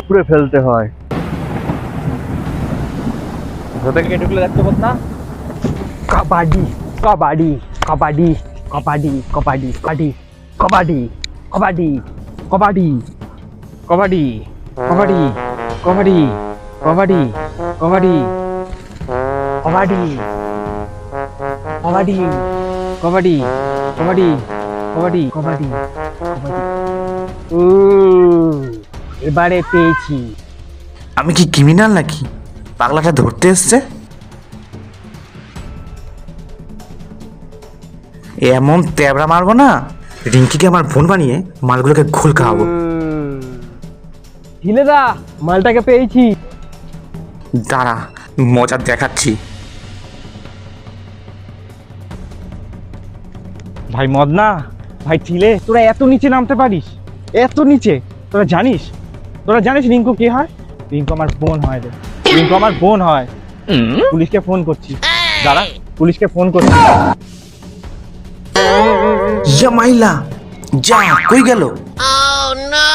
উপরে ফেলতে হয়। তোদেরকে এটুকুলো দেখতে পাস না? কাবাডি কাবাডি কাবাডি কাবাডি কাবাডি কাবাডি কাবাডি কাবাডি কাবাডি কাবাডি কাবাডি কাবাডি কাবাডি কাবাডি কাবাডি কাবাডি কাবাডি কাবাডি কাবাডি এবারে পেয়েছি। আমি কি ক্রিমিনাল নাকি পাগলাটা ধরতে এসছে? এমন তেবড়া মারবো না, রিঙ্কিকে আমার বোন বানিয়ে মালগুলোকে ঘোল খাওয়াবো। হিলেদা মালটাকে পেয়েছি। দাঁড়া, মজা দেখাচ্ছি। ভাই মদনা, ভাই ঠিলে, তোরা এত নিচে নামতে পারিস? এত নিচে? তোরা জানিস রিঙ্কু কি হয়? রিঙ্কু আমার বোন হয় রে, রিঙ্কু আমার বোন হয়। পুলিশকে ফোন করছি, দাঁড়া, পুলিশকে ফোন করছি। ইয়া মাইলা, যা কই গেল? Oh no!